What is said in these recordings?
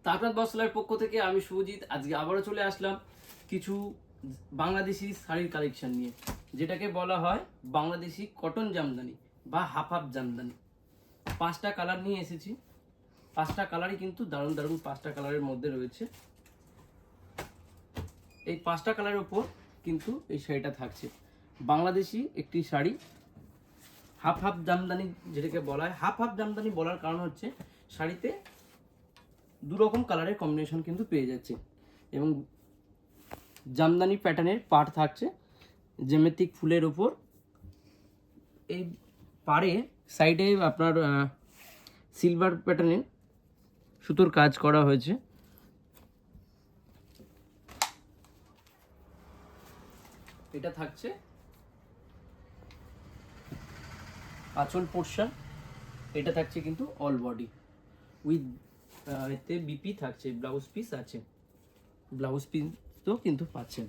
তাপনাথ বস্ত্রালয়ের পক্ষ থেকে আমি শুভজিৎ আজকে আবারও চলে আসলাম কিছু বাংলাদেশি শাড়ির কালেকশন নিয়ে, যেটাকে বলা হয় বাংলাদেশি কটন জামদানি বা হাফ হাফ জামদানি। 5টা কালার নিয়ে এসেছি। 5টা কালারই কিন্তু দারুণ দারুণ 5টা কালারের মধ্যে রয়েছে। এই 5টা কালারের উপর কিন্তু এই শাড়িটা থাকছে। বাংলাদেশি একটি শাড়ি, হাফ হাফ জামদানি যেটাকে বলা হয়। হাফ হাফ জামদানি বলার কারণ হচ্ছে শাড়িতে দুরকম কালারের কম্বিনেশন কিন্তু পেয়ে যাচ্ছে এবং জামদানি প্যাটার্নের পাড় থাকছে জ্যামিতিক ফুলের উপর। এই পাড়ে সাইডে আপনার সিলভার প্যাটার্নের সুতোর কাজ করা হয়েছে। এটা থাকছে আঁচল পোর্শন। এটা থাকছে কিন্তু অল বডি উইথ এতে বিপি থাকছে, ব্লাউজ পিস আছে, ব্লাউজ পিস তো কিন্তু পাচ্ছেন।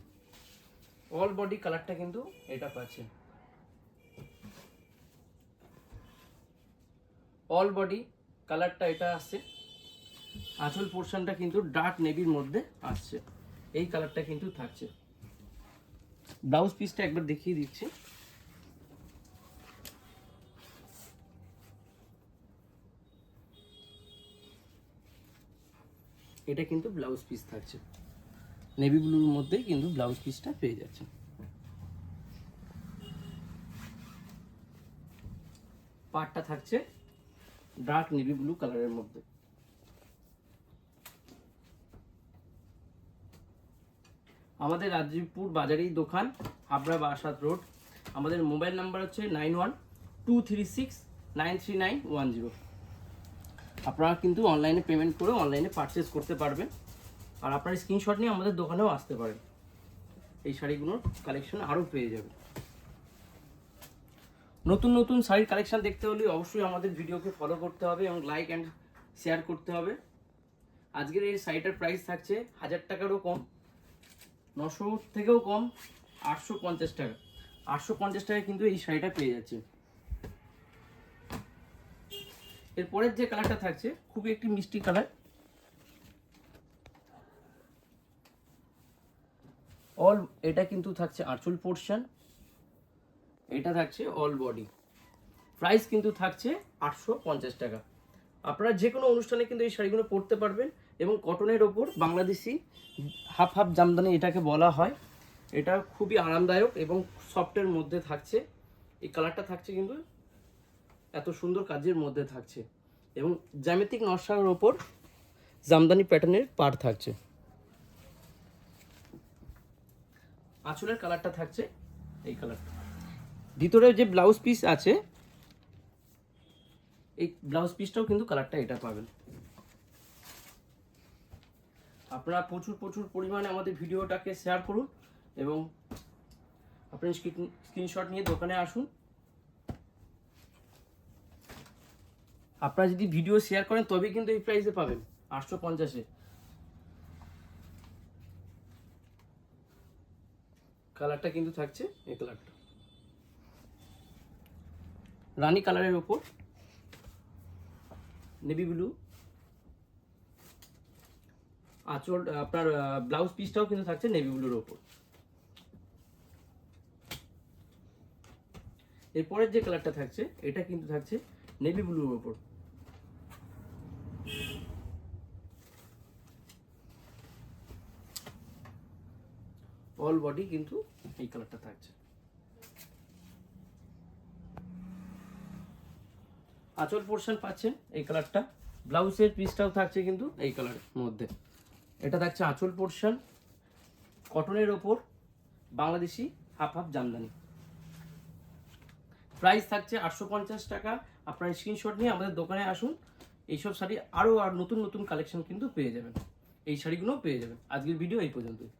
অল বডি কালারটা কিন্তু এটা পাচ্ছেন। অল বডি কালারটা এটা আসছে। আঁচল পোর্শনটা কিন্তু ডার্ক নেভির মধ্যে আসছে, এই কালারটা কিন্তু থাকছে। ব্লাউজ পিসটা একবার দেখিয়ে দিচ্ছি। এটা কিন্তু ব্লাউজ পিস থাকছে, নেভি ব্লুর মধ্যে কিন্তু ব্লাউজ পিসটা পেয়ে যাচ্ছে। পাড়টা থাকছে ডার্ক নেভি ব্লু কালারের মধ্যে। আমাদের রাজীবপুর বাজারেই দোকান, হাবড়া বারাসাত রোড। আমাদের মোবাইল নাম্বার হচ্ছে 9123693910। আপনারা কিন্তু অনলাইনে পেমেন্ট করে অনলাইনে পারচেস করতে পারবেন, আর আপনার স্ক্রিনশট নিয়ে আমাদের দোকানেও আসতে পারেন। এই শাড়িগুলোর কালেকশন আরও পেয়ে যাবেন। নতুন নতুন শাড়ির কালেকশন দেখতে হলে অবশ্যই আমাদের ভিডিওকে ফলো করতে হবে এবং লাইক অ্যান্ড শেয়ার করতে হবে। আজকের এই শাড়িটার প্রাইস থাকছে 1000 টাকারও কম, 900 থেকেও কম, 850 টাকা। 850 টাকায় কিন্তু এই শাড়িটা পেয়ে যাচ্ছে। এরপরের যে কালারটা থাকছে খুবই একটি মিষ্টি কালার। অল এটা কিন্তু থাকছে আঁচল পোর্শন, এটা থাকছে অল বডি। প্রাইস কিন্তু থাকছে 850 টাকা। আপনারা যে কোনো অনুষ্ঠানে কিন্তু এই শাড়িগুলো পরতে পারবেন এবং কটনের ওপর বাংলাদেশি হাফ হাফ জামদানি এটাকে বলা হয়। এটা খুবই আরামদায়ক এবং সফটের মধ্যে থাকছে। এই কালারটা থাকছে কিন্তু এত সুন্দর কাজের মধ্যে থাকছে এবং জ্যামিতিক নকশার ওপর জামদানি প্যাটার্নের পাড় থাকছে। আঁচলের কালারটা থাকছে এই কালারটা। ভিতরে যে ব্লাউজ পিস আছে, এই ব্লাউজ পিসটাও কিন্তু কালারটা এটা পাবেন। আপনারা প্রচুর প্রচুর পরিমাণে আমাদের ভিডিওটাকে শেয়ার করুন এবং আপনি স্ক্রিনশট নিয়ে দোকানে আসুন। আপনারা যদি ভিডিও শেয়ার করেন তবেই কিন্তু এই প্রাইসে পাবেন 850-এ। কালারটা কিন্তু থাকছে এই কালারটা, রানী কালারের উপর নেভি ব্লু। আঁচল আপনার ব্লাউজ পিসটাও কিন্তু থাকছে নেভি ব্লুর ওপর। এরপরের যে কালারটা থাকছে এটা কিন্তু থাকছে নেভি ব্লুর ওপর। অল বডি কিন্তু এই কালারটা থাকছে। আঁচল পোর্শন পাচ্ছেন এই কালারটা। ব্লাউজের পিসটাও থাকছে কিন্তু এই কালারের মধ্যে। এটা থাকছে আঁচল পোর্শন, কটনের ওপর Bangladeshi half half Jamdani. Price থাকছে 850 টাকা। আপনার স্ক্রিনশট নিয়ে আমাদের দোকানে আসুন। এইসব শাড়ি আরও আর নতুন নতুন কালেকশন কিন্তু পেয়ে যাবেন, এই শাড়িগুলোও পেয়ে যাবেন। আজকের ভিডিও এই পর্যন্তই।